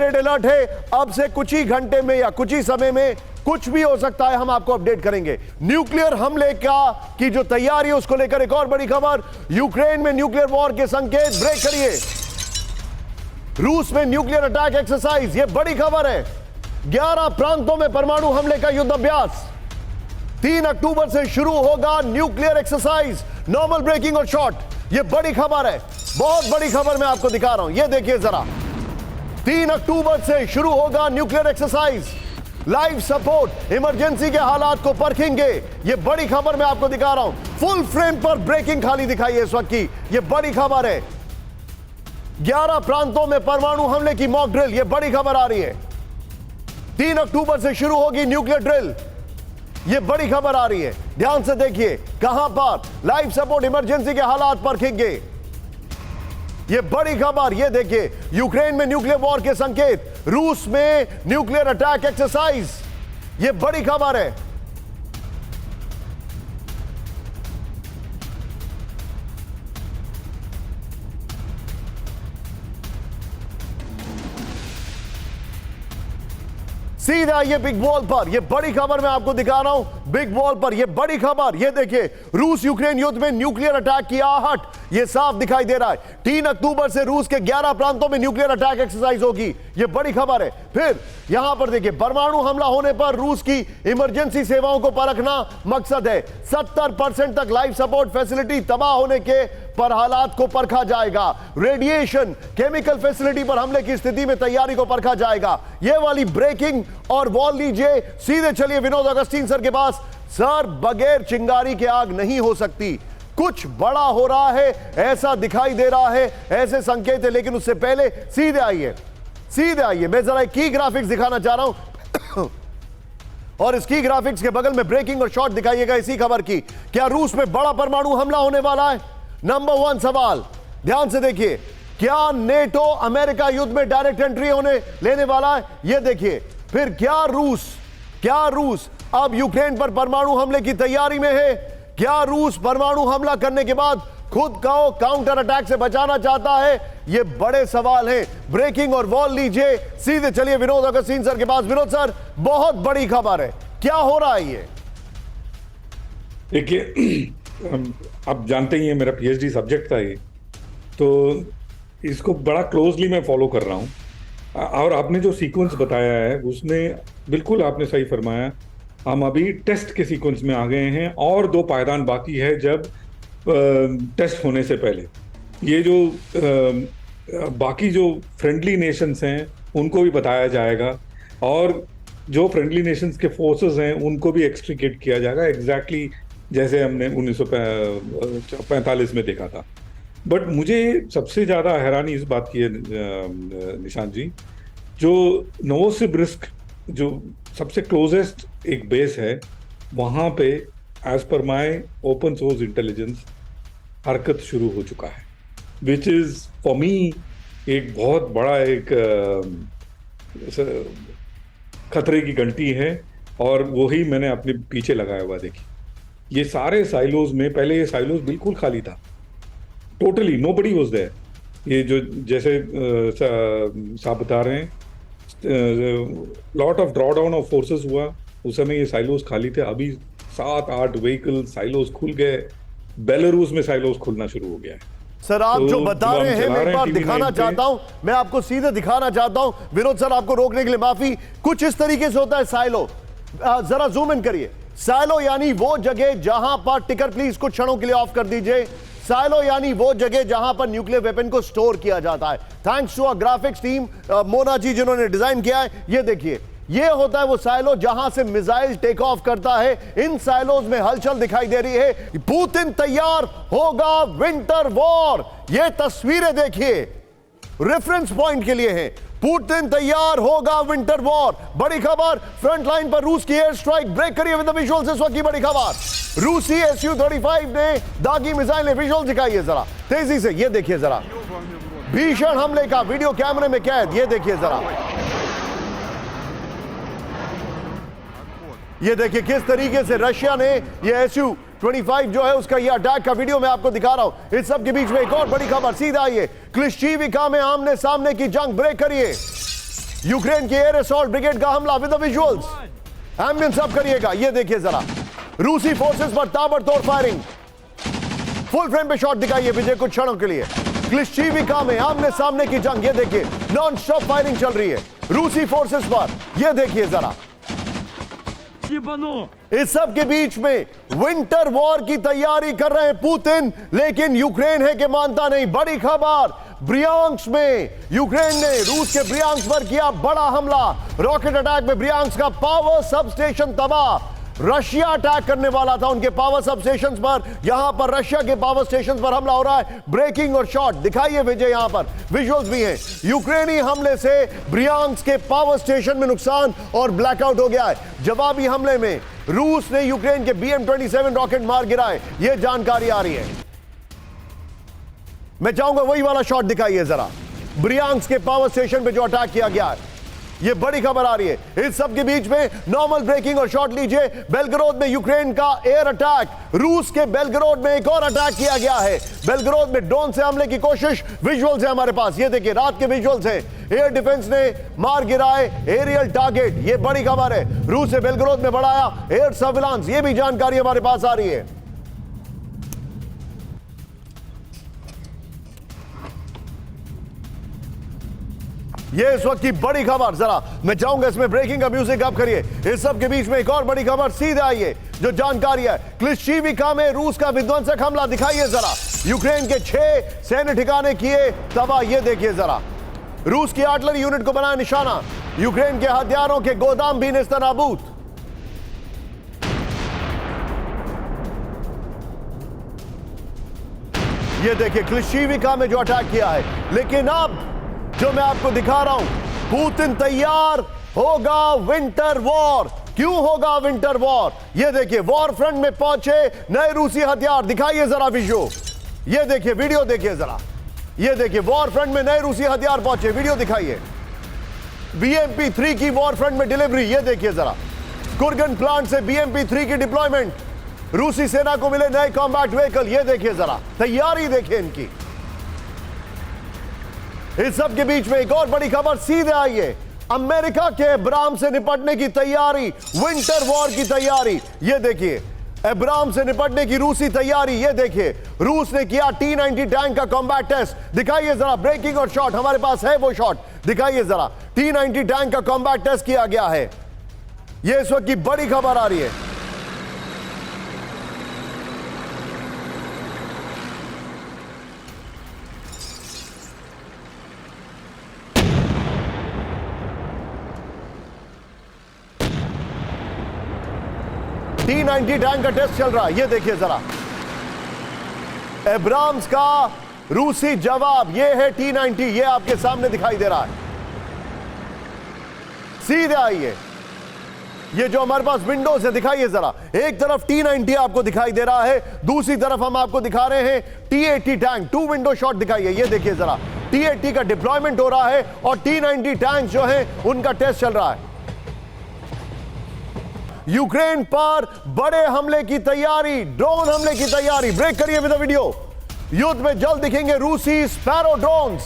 रेड अलर्ट है। अब से कुछ ही घंटे में या कुछ ही समय में कुछ भी हो सकता है, हम आपको अपडेट करेंगे। न्यूक्लियर हमले की जो तैयारी है उसको लेकर एक और बड़ी खबर, यूक्रेन में न्यूक्लियर वॉर के संकेत। ब्रेक करिए। रूस में न्यूक्लियर अटैक एक्सरसाइज, यह बड़ी खबर है। 11 प्रांतों में परमाणु हमले का युद्ध अभ्यास। 3 अक्टूबर से शुरू होगा न्यूक्लियर एक्सरसाइज। नॉर्मल ब्रेकिंग और शॉट, यह बड़ी खबर है, बहुत बड़ी खबर मैं आपको दिखा रहा हूं। यह देखिए जरा, 3 अक्टूबर से शुरू होगा nuclear exercise. Live support, emergency के हालात को परखेंगे। यह बड़ी खबर मैं आपको दिखा रहा हूं। फुल फ्रेम पर ब्रेकिंग खाली दिखाइए इस वक्त की, यह बड़ी खबर है। 11 प्रांतों में परमाणु हमले की मॉक ड्रिल, यह बड़ी खबर आ रही है। 3 अक्टूबर से शुरू होगी न्यूक्लियर ड्रिल, यह बड़ी खबर आ रही है। ध्यान से देखिए, कहां पर लाइव सपोर्ट, इमरजेंसी के हालात परखेंगे। यह बड़ी खबर, यह देखिए, यूक्रेन में न्यूक्लियर वॉर के संकेत, रूस में न्यूक्लियर अटैक एक्सरसाइज, यह बड़ी खबर है। सीधा आइए बिग वॉल पर, यह बड़ी खबर मैं आपको दिखा रहा हूं बिग वॉल पर, यह बड़ी खबर। यह देखिए, रूस यूक्रेन युद्ध में न्यूक्लियर अटैक की आहट, यह साफ दिखाई दे रहा है। 3 अक्टूबर से रूस के 11 प्रांतों में न्यूक्लियर अटैक एक्सरसाइज होगी, यह बड़ी खबर है। फिर यहां पर देखिए, परमाणु हमला होने पर रूस की इमरजेंसी सेवाओं को परखना मकसद है। 70% तक लाइफ सपोर्ट फैसिलिटी तबाह होने के पर हालात को परखा जाएगा। रेडिएशन केमिकल फैसिलिटी पर हमले की स्थिति में तैयारी को परखा जाएगा। यह वाली ब्रेकिंग और वॉल लीजिए, सीधे चलिए विनोद अगस्तीन सर के पास। सर, बगैर चिंगारी के आग नहीं हो सकती, कुछ बड़ा हो रहा है ऐसा दिखाई दे रहा है, ऐसे संकेत है। लेकिन उससे पहले सीधे आइए, सीधे आइए, मैं जरा की ग्राफिक्स दिखाना चाह रहा हूं और इस की ग्राफिक्स के बगल में ब्रेकिंग और शॉट दिखाइएगा इसी खबर की। क्या रूस में बड़ा परमाणु हमला होने वाला है? नंबर 1 सवाल, ध्यान से देखिए, क्या नेटो अमेरिका युद्ध में डायरेक्ट एंट्री होने लेने वाला है? यह देखिए। फिर क्या रूस अब यूक्रेन पर परमाणु हमले की तैयारी में है? क्या रूस परमाणु हमला करने के बाद खुद को काउंटर अटैक से बचाना चाहता है? ये बड़े सवाल हैं। ब्रेकिंग और वॉल लीजिए, सीधे चलिए विनोद अगस्तीन सर के पास। विनोद सर, बहुत बड़ी खबर है, क्या हो रहा है ये? देखिए, आप जानते ही हैं मेरा पीएचडी सब्जेक्ट था ये, तो इसको बड़ा क्लोजली मैं फॉलो कर रहा हूँ। और आपने जो सीक्वेंस बताया है उसमें बिल्कुल आपने सही फरमाया। हम अभी टेस्ट के सीक्वेंस में आ गए हैं और 2 पायदान बाकी है जब टेस्ट होने से पहले। ये जो बाकी जो फ्रेंडली नेशंस हैं उनको भी बताया जाएगा और जो फ्रेंडली नेशंस के फोर्सेस हैं उनको भी एक्सट्रीकेट किया जाएगा, एग्जैक्टली जैसे हमने 1945 में देखा था। बट मुझे सबसे ज़्यादा हैरानी इस बात की है निशांत जी, जो नोवोसिबिर्स्क जो सबसे क्लोजेस्ट एक बेस है, वहाँ पे as per my open source intelligence हरकत शुरू हो चुका है, विच इज़ फॉर मी एक बहुत बड़ा एक खतरे की घंटी है। और वही मैंने अपने पीछे लगाया हुआ। देखिए, ये सारे साइलोज में पहले ये साइलोज बिल्कुल खाली था, टोटली नोबडी वाज देयर। ये जो जैसे साहब बता रहे हैं, lot of draw down of forces हुआ, उस समय ये साइलोज खाली थे। अभी 7-8 व्हीकल साइलोज खुल गए, बेलारूस में साइलोज खुलना शुरू हो गया है। सर, आप तो जो बता रहे हैं मैं एक बार दिखाना चाहता हूं, मैं आपको सीधे दिखाना चाहता हूं। विनोद सर, आपको रोकने के लिए माफी। कुछ इस तरीके से होता है साइलो, जरा जूम इन करिए। साइलो यानी वो जगह जहां पर, टिकर प्लीज कुछ क्षणों के लिए ऑफ कर दीजिए। साइलो यानी वो जगह जहां पर न्यूक्लियर वेपन को स्टोर किया जाता है। Thanks to a graphics team, Mona ji जिन्होंने डिजाइन किया है। ये देखिए, ये होता है वो साइलो जहां से मिसाइल टेक ऑफ करता है। इन साइलोज में हलचल दिखाई दे रही है। पुतिन तैयार होगा विंटर वॉर। ये तस्वीरें देखिए, रेफरेंस पॉइंट के लिए है। पुतिन तैयार होगा विंटर वॉर। बड़ी खबर, फ्रंट लाइन पर रूस की एयर स्ट्राइक। ब्रेक करिए विद द विजुअल्स। इस वक्त की बड़ी खबर, रूसी Su-35 ने दागी मिसाइल ने विजुअल दिखाइए जरा तेजी से। ये देखिए जरा, भीषण हमले का वीडियो कैमरे में कैद। ये देखिए जरा, ये देखिए किस तरीके से रशिया ने ये Su-25 जो है उसका ये अटैक का वीडियो मैं आपको दिखा रहा हूं। इस सब के बीच में एक और बड़ी खबर, सीधा आइए, क्लिश्चीविका में आमने सामने की जंग। ब्रेक करिए, यूक्रेन की एयर असॉल्ट ब्रिगेड का हमला with the visuals. Ambience up करिएगा। ये देखिए जरा, रूसी फोर्सेस पर ताबड़तोड़ फायरिंग। फुल फ्रेम पे शॉट दिखाइए विजय कुछ क्षणों के लिए। क्लिश्चीविका में आमने सामने की जंग। ये देखिए, नॉन स्टॉप फायरिंग चल रही है रूसी फोर्सेस पर। ये देखिए जरा, इस सब के बीच में विंटर वॉर की तैयारी कर रहे हैं पुतिन, लेकिन यूक्रेन है कि मानता नहीं। बड़ी खबर, ब्रियांस्क में यूक्रेन ने रूस के ब्रियांस्क पर किया बड़ा हमला। रॉकेट अटैक में ब्रियांस्क का पावर सब स्टेशन तबाह। रशिया अटैक करने वाला था उनके पावर सब स्टेशंस पर, यहां पर रशिया के पावर स्टेशंस पर हमला हो रहा है। ब्रेकिंग और शॉट दिखाइए विजय, यहां पर विजुअल्स भी हैं। यूक्रेनी हमले से ब्रियांस्क के पावर स्टेशन में नुकसान और ब्लैकआउट हो गया है। जवाबी हमले में रूस ने यूक्रेन के BM-27 रॉकेट मार गिराए, यह जानकारी आ रही है। मैं चाहूंगा वही वाला शॉट दिखाइए जरा, ब्रियांस्क के पावर स्टेशन पे जो अटैक किया गया है। ये बड़ी खबर आ रही है। इस सब के बीच में नॉर्मल ब्रेकिंग और शॉट लीजिए। बेलग्रोद में यूक्रेन का एयर अटैक, रूस के बेलग्रोद में एक और अटैक किया गया है। बेलग्रोद में ड्रोन से हमले की कोशिश, विजुअल्स है हमारे पास, ये देखिए रात के विजुअल्स हैं। एयर डिफेंस ने मार गिराए एरियल टारगेट, ये बड़ी खबर है। रूस ने बेलग्रोद में बढ़ाया एयर सर्विलांस, ये भी जानकारी हमारे पास आ रही है। ये इस वक्त की बड़ी खबर, जरा मैं चाहूंगा इसमें ब्रेकिंग का म्यूजिक आप करिए। इस सब के बीच में एक और बड़ी खबर सीधे आई है, जो जानकारी है क्लिश्चीविका में रूस का विध्वंसक हमला, दिखाइए जरा। यूक्रेन के 6 सैन्य ठिकाने किए तबाह, ये देखिए जरा। रूस की आर्टिलरी यूनिट को बनाया निशाना, यूक्रेन के हथियारों के गोदाम भी नेस्तनाबूद। ये देखिए क्लिश्चीविका में जो अटैक किया है। लेकिन अब जो मैं आपको दिखा रहा हूं, पुतिन तैयार होगा विंटर वॉर। क्यों होगा विंटर वॉर? ये देखिए वॉर फ्रंट में पहुंचे नए रूसी हथियार, दिखाइए जरा विजुअल। ये देखिए वीडियो देखिए जरा, ये देखिए वॉर फ्रंट में नए रूसी हथियार पहुंचे, वीडियो दिखाइए। BMP-3 की वॉर फ्रंट में डिलीवरी, ये देखिए जरा। कुर्गन प्लांट से BMP-3 की डिप्लॉयमेंट, रूसी सेना को मिले नए कॉम्बैट व्हीकल, ये देखिए जरा, तैयारी देखिए इनकी। इस सब के बीच में एक और बड़ी खबर सीधे आई है, अमेरिका के अब्राम से निपटने की तैयारी, विंटर वॉर की तैयारी। ये देखिए अब्राम से निपटने की रूसी तैयारी, ये देखिए रूस ने किया T-90 टैंक का कॉम्बैट टेस्ट, दिखाइए जरा। ब्रेकिंग और शॉट हमारे पास है, वो शॉट दिखाइए जरा। T-90 टैंक का कॉम्बैट टेस्ट किया गया है, ये इस वक्त की बड़ी खबर आ रही है। T-90 टैंक का टेस्ट चल रहा है, ये देखिए जरा। एब्राम्स का रूसी जवाब, ये है T-90, ये आपके सामने दिखाई दे रहा है, सीधे आइए। ये जो हमारे पास विंडोज है, दिखाइए जरा। एक तरफ T-90 आपको दिखाई दे रहा है, दूसरी तरफ हम आपको दिखा रहे हैं T-80 टैंक। 2 विंडो शॉट दिखाइए, ये देखिए जरा। T-80 का डिप्लॉयमेंट हो रहा है और T-90 टैंक जो है उनका टेस्ट चल रहा है। यूक्रेन पर बड़े हमले की तैयारी, ड्रोन हमले की तैयारी। ब्रेक करिए विद द वीडियो। युद्ध में जल्द दिखेंगे रूसी स्पैरो ड्रोन्स,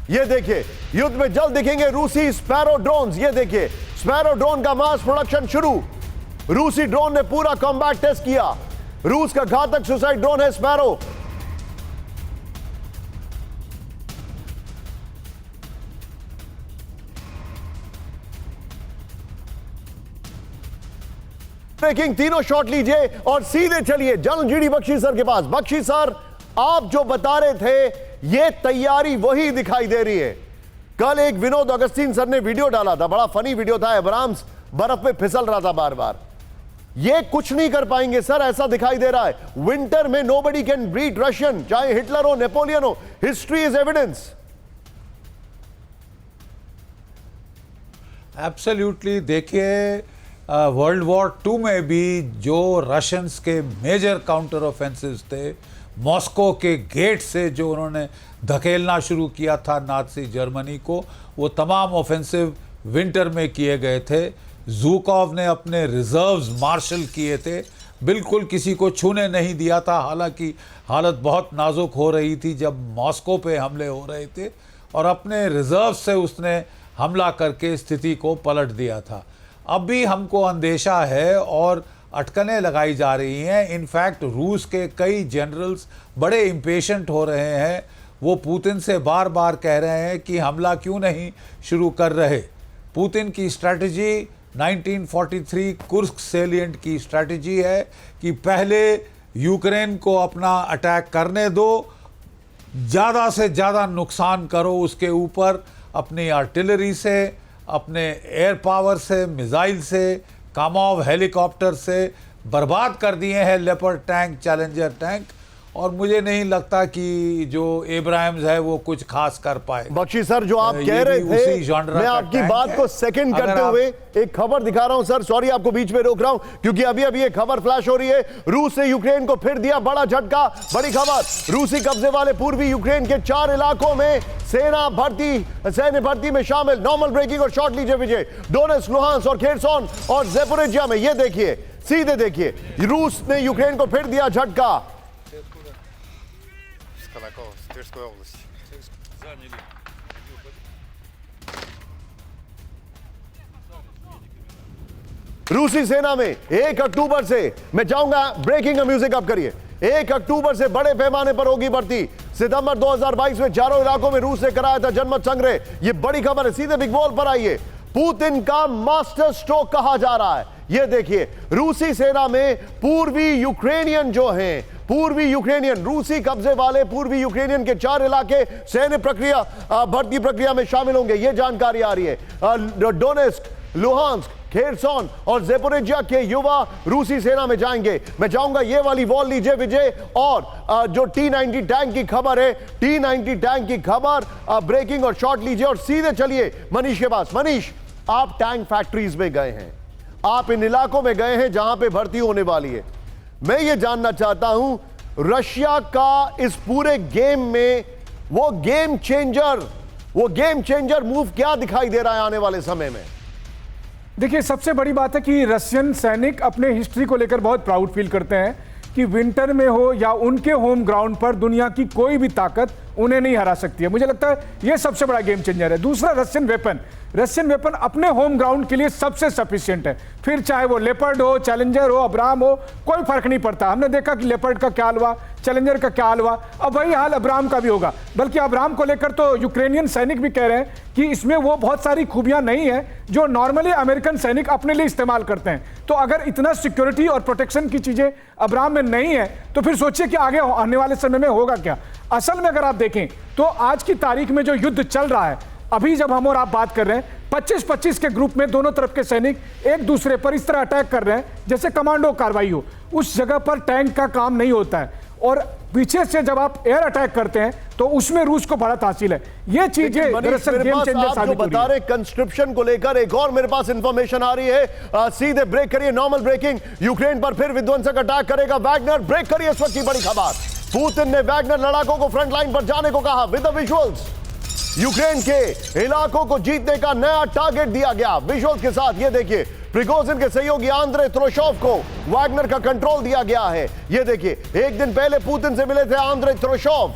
ये देखिए। युद्ध में जल्द दिखेंगे रूसी स्पैरो ड्रोन्स, ये देखिए। स्पैरो ड्रोन का मास प्रोडक्शन शुरू। रूसी ड्रोन ने पूरा कॉम्बैट टेस्ट किया। रूस का घातक सुसाइड ड्रोन है स्पैरो। ब्रेकिंग, तीनों शॉट लीजिए और सीधे चलिए जनरल GD बख्शी सर के पास। बख्शी सर, आप जो बता रहे थे ये तैयारी वही दिखाई दे रही है। कल एक विनोद अगस्तीन सर ने वीडियो डाला था, बड़ा फनी वीडियो था। एब्राम्स बर्फ में फिसल रहा था बार बार। ये कुछ नहीं कर पाएंगे सर, ऐसा दिखाई दे रहा है। विंटर में नोबडी कैन बीट रशियन, चाहे हिटलर हो, नेपोलियन हो। History is evidence. एब्सोल्युटली। देखिए वर्ल्ड वॉर 2 में भी जो रशियंस के मेजर काउंटर ऑफेंसिव्स थे, मॉस्को के गेट से जो उन्होंने धकेलना शुरू किया था नाज़ी जर्मनी को, वो तमाम ऑफेंसिव विंटर में किए गए थे। ज़ुकोव ने अपने रिजर्व्स मार्शल किए थे, बिल्कुल किसी को छूने नहीं दिया था। हालांकि हालत बहुत नाजुक हो रही थी जब मॉस्को पे हमले हो रहे थे, और अपने रिजर्व से उसने हमला करके स्थिति को पलट दिया था। अब भी हमको अंदेशा है और अटकलें लगाई जा रही हैं। इनफैक्ट रूस के कई जनरल्स बड़े इम्पेशेंट हो रहे हैं। वो पुतिन से बार बार कह रहे हैं कि हमला क्यों नहीं शुरू कर रहे। पुतिन की स्ट्रैटेजी 1943 कुर्स्क सेलिएंट की स्ट्रैटेजी है कि पहले यूक्रेन को अपना अटैक करने दो, ज़्यादा से ज़्यादा नुकसान करो उसके ऊपर, अपनी आर्टिलरी से, अपने एयर पावर से, मिसाइल से, कामोव हेलीकॉप्टर से बर्बाद कर दिए हैं लेपर्ड टैंक, चैलेंजर टैंक, और मुझे नहीं लगता कि जो इब्राहिम्स है वो कुछ खास कर पाए। बख्शी सर, जो आप ये कह रहे भी उसी थे, genre मैं का आपकी tank बात है। को सेकंड अगर करते आप- हुए एक खबर दिखा रहा हूं सर, सॉरी आपको बीच में रोक रहा हूं, क्योंकि अभी अभी एक खबर फ्लैश हो रही है। रूस ने यूक्रेन को फिर दिया बड़ा झटका। बड़ी खबर, रूसी कब्जे वाले पूर्वी यूक्रेन के 4 इलाकों में सैन्य भर्ती में शामिल। नॉर्मल ब्रेकिंग और शॉर्ट लीजिए विजय। डोनेट्स्क, लुहांस्क और खेरसोन और ज़ेपोरिजिया में, ये देखिए, सीधे देखिए, रूस ने यूक्रेन को फिर दिया झटका। Тверской области. रूसी सेना में 1 अक्टूबर से, मैं चाहूंगा ब्रेकिंग का म्यूजिक अप करिए, 1 अक्टूबर से बड़े पैमाने पर होगी भर्ती। सितंबर 2022 में 4 इलाकों में रूस ने कराया था जनमत संग्रह। ये बड़ी खबर है, सीधे बिग बॉल पर आइए। पुतिन का मास्टर स्ट्रोक कहा जा रहा है। ये देखिए, रूसी सेना में पूर्वी यूक्रेनियन जो हैं, पूर्वी यूक्रेनियन, रूसी कब्जे वाले पूर्वी यूक्रेनियन के 4 इलाके सैन्य प्रक्रिया भर्ती प्रक्रिया में शामिल होंगे, ये जानकारी आ रही है। डोनेट्स्क, लुहांस्क, खेरसोन और ज़ेपोरिजिया के युवा रूसी सेना में जाएंगे। मैं चाहूंगा ये वाली वॉल लीजिए विजय, और जो T-90 टैंक की खबर है, T-90 टैंक की खबर, ब्रेकिंग और शॉट लीजिए और सीधे चलिए मनीष के पास। मनीष, आप टैंक फैक्ट्रीज में गए हैं, आप इन इलाकों में गए हैं जहां पे भर्ती होने वाली है। मैं ये जानना चाहता हूं, रशिया का इस पूरे गेम में वो गेम चेंजर मूव क्या दिखाई दे रहा है आने वाले समय में? देखिए, सबसे बड़ी बात है कि रशियन सैनिक अपने हिस्ट्री को लेकर बहुत प्राउड फील करते हैं कि विंटर में हो या उनके होम ग्राउंड पर दुनिया की कोई भी ताकत उन्हें नहीं हरा सकती है। मुझे लगता है यह सबसे बड़ा गेम चेंजर है। दूसरा, रशियन वेपन अपने होम ग्राउंड के लिए सबसे सफिशिएंट है। फिर चाहे वो लेपर्ड हो, चैलेंजर हो, अब्राम हो, कोई फर्क नहीं पड़ता। हमने देखा कि लेपर्ड का क्या हाल हुआ, चैलेंजर का क्या हाल हुआ, अब वही हाल अब्राम का भी होगा। बल्कि अब्राम को लेकर तो यूक्रेनियन सैनिक भी कह रहे हैं कि इसमें वो बहुत सारी खूबियां नहीं है जो नॉर्मली अमेरिकन सैनिक अपने लिए इस्तेमाल करते हैं। तो अगर इतना सिक्योरिटी और प्रोटेक्शन की चीजें अब्राम में नहीं है, तो फिर सोचिए कि आगे आने वाले समय में होगा क्या। असल में अगर आप देखें तो आज की तारीख में जो युद्ध चल रहा है, अभी जब हम और आप बात कर रहे हैं, 25-25 के ग्रुप में दोनों तरफ के सैनिक एक दूसरे पर इस तरह अटैक कर रहे हैं जैसे कमांडो कार्रवाई हो। उस जगह पर टैंक का काम नहीं होता है, और पीछे से जब आप एयर अटैक करते हैं तो उसमें रूस को बढ़त हासिल है। ये चीजें दरअसल गेम चेंजर साबित हो रही बता रहे कंस्क्रिप्शन को लेकर एक और मेरे पास इंफॉर्मेशन आ रही है। सीधे ब्रेक करिए, नॉर्मल ब्रेकिंग। यूक्रेन पर फिर विध्वंसक अटैक करेगा वैगनर। ब्रेक करिए इस वक्त की बड़ी खबर। पुतिन ने वैगनर लड़ाकों को फ्रंट लाइन पर जाने को कहा। विद द विजुअल्स, यूक्रेन के इलाकों को जीतने का नया टारगेट दिया गया। विजुअल्स के साथ ये देखिए, प्रिगोजिन के सहयोगी आंद्रे त्रोशोव को वैगनर का कंट्रोल दिया गया है। ये देखिए, एक दिन पहले पुतिन से मिले थे आंद्रे त्रोशोव।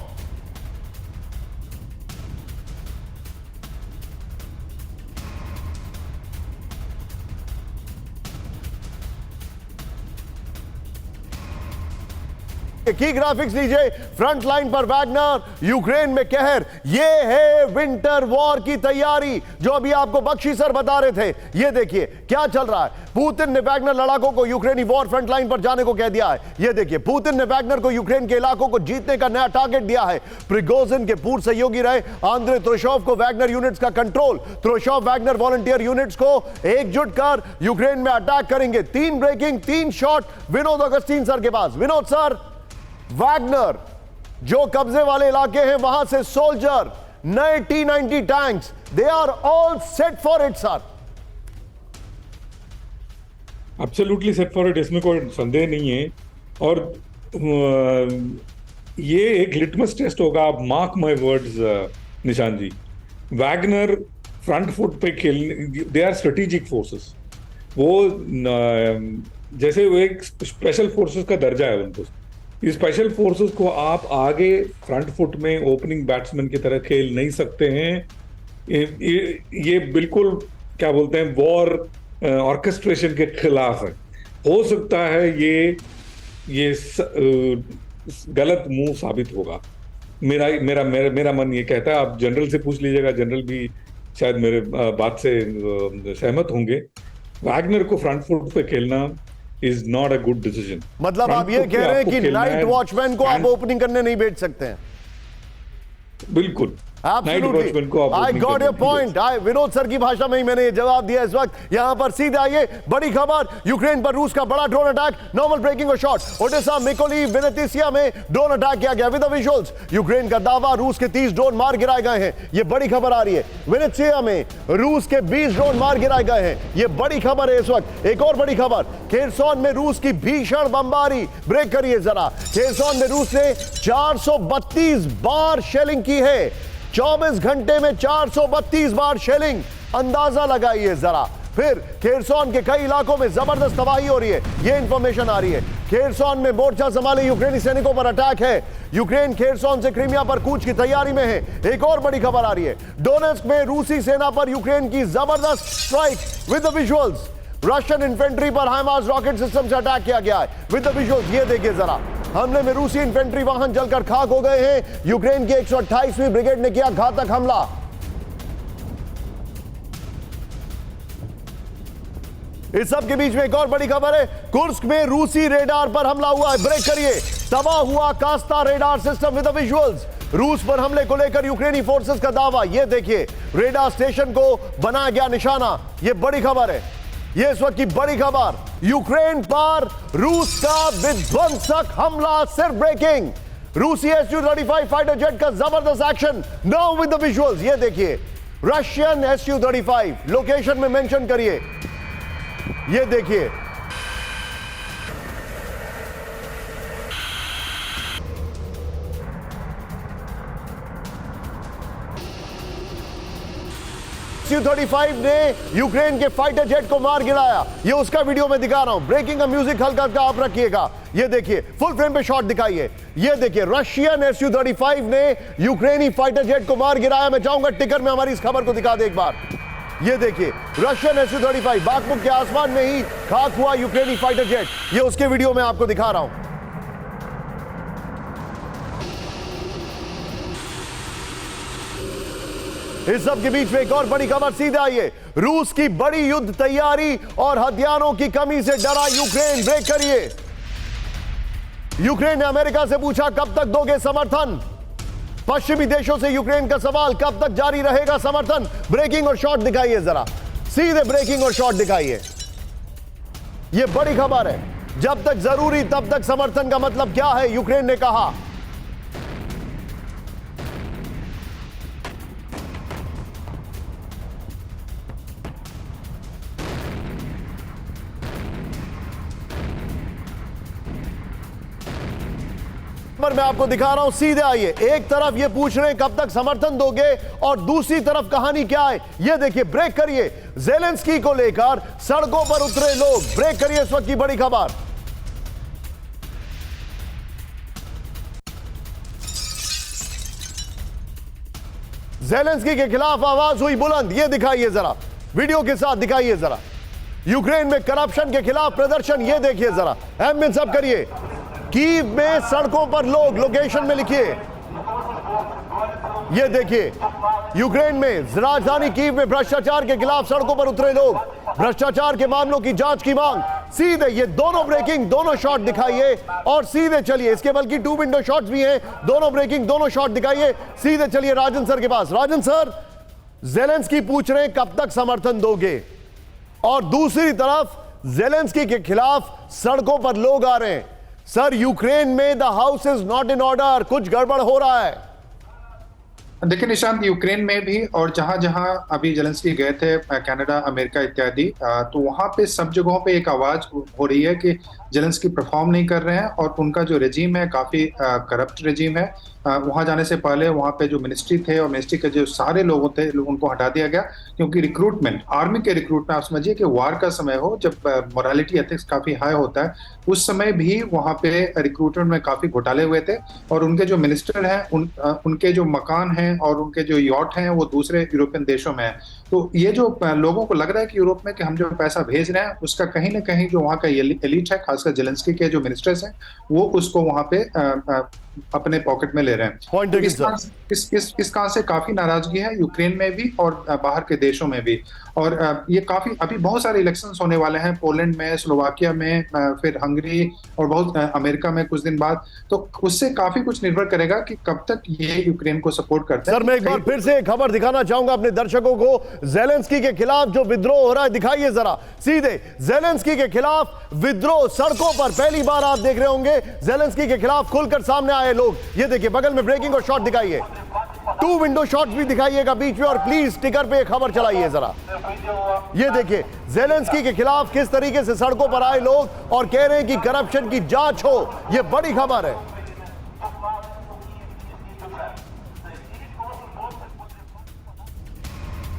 की ग्राफिक्स लीजिए। फ्रंट लाइन पर वैगनर, यूक्रेन में कहर। ये है विंटर वॉर की तैयारी जो अभी आपको बख्शी सर बता रहे थे। ये देखिए क्या चल रहा है। पुतिन ने वैगनर लड़ाकों को यूक्रेनी वॉर फ्रंट लाइन पर जाने को कह दिया है। ये देखिए, पुतिन ने वैगनर को यूक्रेन के इलाकों को जीतने का नया टारगेट दिया है। प्रिगोजिन के पूर्व सहयोगी रहे आंद्रे त्रोशोव को वैगनर यूनिट्स का control. Troshev Wagner volunteer units को एकजुट कर यूक्रेन में अटैक करेंगे। 3 breaking, 3 shot. Vinod Augustine sir के पास। विनोद सर, वैगनर जो कब्जे वाले इलाके हैं वहां से सोल्जर, नए T-90 tanks, they are all set for it sir. Absolutely set for it, इसमें कोई संदेह नहीं है। और ये एक लिटमस टेस्ट होगा, आप मार्क माय वर्ड्स निशान जी। वैगनर फ्रंट फुट पे खेलने, दे आर स्ट्रेटेजिक फोर्सेस। वो जैसे वो एक स्पेशल फोर्सेस का दर्जा है उनको। इस स्पेशल फोर्सेस को आप आगे फ्रंट फुट में ओपनिंग बैट्समैन की तरह खेल नहीं सकते हैं। ये बिल्कुल क्या बोलते हैं, वॉर ऑर्केस्ट्रेशन के खिलाफ है। हो सकता है ये गलत मूव साबित होगा। मेरा मन ये कहता है। आप जनरल से पूछ लीजिएगा, जनरल भी शायद मेरे बात से सहमत होंगे। वैगनर को फ्रंट फुट पे खेलना is not a good decision. मतलब आप ये कह रहे हैं कि नाइट वॉचमैन को आप ओपनिंग करने नहीं भेज सकते हैं? बिल्कुल। watchman को आई opening गॉट योर करना। पॉइंट। विनोद सर की भाषा में ही मैंने ये जवाब दिया। इस वक्त यहां पर सीधे आइए, बड़ी खबर, यूक्रेन पर रूस का बड़ा ड्रोन अटैक, नॉर्मल ब्रेकिंग और शॉट। ओडेसा, मिकोलीव, वेनेतिसिया में ड्रोन अटैक किया गया विद द विजुअल्स। यूक्रेन का दावा, रूस के 30 ड्रोन मार गिराए गए हैं, ये बड़ी खबर आ रही है। वेनेतिसिया में रूस के 20 ड्रोन मार गिराए गए हैं, ये बड़ी खबर है इस वक्त। एक और बड़ी खबर, खेरसॉन में रूस की भीषण बमबारी। ब्रेक करिए जरा। खेरसॉन में रूस ने 432 बार शेलिंग की है, 24 घंटे में 432 बार शेलिंग। अंदाजा लगाइए जरा। फिर खेरसॉन के कई इलाकों में जबरदस्त तबाही हो रही है, यह इंफॉर्मेशन आ रही है। खेरसॉन में मोर्चा संभाले यूक्रेनी सैनिकों पर अटैक है। यूक्रेन खेरसॉन से क्रीमिया पर कूच की तैयारी में है। एक और बड़ी खबर आ रही है, डोनेस्क में रूसी सेना पर यूक्रेन की जबरदस्त strike with the visuals. Russian infantry पर हाइमार्स रॉकेट सिस्टम से अटैक किया गया है विद द विजुअल्स। ये देखिए जरा। हमले में रूसी इन्फेंट्री वाहन जलकर खाक हो गए हैं। यूक्रेन की 128वीं ब्रिगेड ने किया घातक हमला। इस सब के बीच में एक और बड़ी खबर है, कुर्स्क में रूसी रेडार पर हमला हुआ है। ब्रेक करिए। तबाह हुआ Kasta radar system with the visuals. रूस पर हमले को लेकर यूक्रेनी फोर्सेस का दावा। यह देखिए, रेडार स्टेशन को बनाया गया निशाना। यह बड़ी खबर है, यह इस वक्त की बड़ी खबर। यूक्रेन पर रूस का विध्वंसक हमला, सिर्फ ब्रेकिंग। रूसी Su-35 फाइटर जेट का जबरदस्त action now with the visuals. ये देखिए, रशियन Su-35 लोकेशन में मेंशन करिए। ये देखिए, Su-35 ने यूक्रेन के फाइटर जेट को मार गिराया। ये उसका वीडियो में दिखा रहा हूं। ब्रेकिंग का म्यूजिक हल्का हल्का आप रखिएगा। ये देखिए, फुल फ्रेम पे शॉट दिखाइए। ये देखिए, रशियन Su-35 ने यूक्रेनी फाइटर जेट को मार गिराया। मैं चाहूंगा टिकर में हमारी इस खबर को दिखा दे एक बार। ये देखिए, रशियन Su-35 बाकमुक के आसमान में ही खाक हुआ यूक्रेनी फाइटर जेट। ये उसके वीडियो में आपको दिखा रहा हूं। इस सब के बीच में एक और बड़ी खबर सीधे आई है, रूस की बड़ी युद्ध तैयारी और हथियारों की कमी से डरा यूक्रेन। ब्रेक करिए। यूक्रेन ने अमेरिका से पूछा, कब तक दोगे समर्थन? पश्चिमी देशों से यूक्रेन का सवाल, कब तक जारी रहेगा समर्थन? ब्रेकिंग और शॉट दिखाइए जरा, सीधे ब्रेकिंग और शॉट दिखाइए। यह बड़ी खबर है। जब तक जरूरी तब तक समर्थन का मतलब क्या है, यूक्रेन ने कहा। पर मैं आपको दिखा रहा हूं, सीधे आइए। एक तरफ ये पूछ रहे हैं कब तक समर्थन दोगे, और दूसरी तरफ कहानी क्या है ये देखिए। ब्रेक करिए। ज़ेलेंस्की को लेकर सड़कों पर उतरे लोग। ब्रेक करिए इस वक्त की बड़ी खबर। ज़ेलेंस्की के खिलाफ आवाज हुई बुलंद। ये दिखाइए जरा, वीडियो के साथ दिखाइए जरा। यूक्रेन में करप्शन के खिलाफ प्रदर्शन, ये देखिए जरा। एम सब करिए। कीव में सड़कों पर लोग, लोकेशन में लिखिए। ये देखिए, यूक्रेन में राजधानी कीव में भ्रष्टाचार के खिलाफ सड़कों पर उतरे लोग, भ्रष्टाचार के मामलों की जांच की मांग। सीधे ये दोनों ब्रेकिंग, दोनों शॉट दिखाइए और सीधे चलिए। इसके बल्कि 2 विंडो शॉट्स भी हैं। दोनों ब्रेकिंग, दोनों शॉट दिखाइए। सीधे चलिए राजन सर के पास। राजन सर, ज़ेलेंस्की पूछ रहे हैं कब तक समर्थन दोगे, और दूसरी तरफ ज़ेलेंस्की के खिलाफ सड़कों पर लोग आ रहे हैं। सर, यूक्रेन में the house is not in order, कुछ गड़बड़ हो रहा है। देखिए निशांत, यूक्रेन में भी और जहां जहां अभी ज़ेलेंस्की गए थे, कनाडा, अमेरिका इत्यादि, तो वहां पे सब जगहों पे एक आवाज हो रही है कि ज़ेलेंस्की परफॉर्म नहीं कर रहे हैं और उनका जो रेजिम है काफी करप्ट रेजिम है। वहां जाने से पहले वहां पे जो मिनिस्ट्री थे और मिनिस्ट्री के जो सारे लोग थे उनको हटा दिया गया, क्योंकि रिक्रूटमेंट, आर्मी के रिक्रूटमेंट, आप समझिए कि वार का समय हो, जब मोरालिटी एथिक्स काफी हाई होता है, उस समय भी वहां पे रिक्रूटमेंट में काफी घोटाले हुए थे। और उनके जो मिनिस्टर हैं उनके जो मकान हैं और उनके जो यॉट हैं वो दूसरे यूरोपियन देशों में हैं। तो ये जो लोगों को लग रहा है कि यूरोप में कि हम जो पैसा भेज रहे हैं उसका कहीं ना कहीं जो वहाँ का एलिट है, खासकर जेलेंस्की के जो मिनिस्टर्स हैं, वो उसको वहाँ पे अपने पॉकेट में ले रहे हैं। Point तो taken, इस कारण से काफी नाराजगी है यूक्रेन में भी और बाहर के देशों में भी। और ये काफी अभी बहुत सारे इलेक्शंस होने वाले हैं, पोलैंड में, स्लोवाकिया में, फिर हंगरी और बहुत अमेरिका में कुछ दिन बाद। तो उससे काफी कुछ निर्भर करेगा कि कब तक ये यूक्रेन को सपोर्ट करते हैं। सर मैं एक बार फिर से खबर दिखाना चाहूंगा अपने दर्शकों को। जेलेंस्की के खिलाफ जो विद्रोह हो रहा है, दिखाइए जरा सीधे। जेलेंस्की के खिलाफ विद्रोह सड़कों पर पहली बार आप देख रहे होंगे। जेलेंस्की के खिलाफ खुलकर सामने आए लोग। ये देखिए बगल में ब्रेकिंग और शॉट दिखाइए, 2 विंडो शॉट्स भी दिखाइएगा बीच में, और प्लीज स्टिकर पे खबर चलाइए जरा। ये देखिए जेलेंस्की के खिलाफ किस तरीके से सड़कों पर आए लोग और कह रहे हैं कि करप्शन की जांच हो। ये बड़ी खबर है।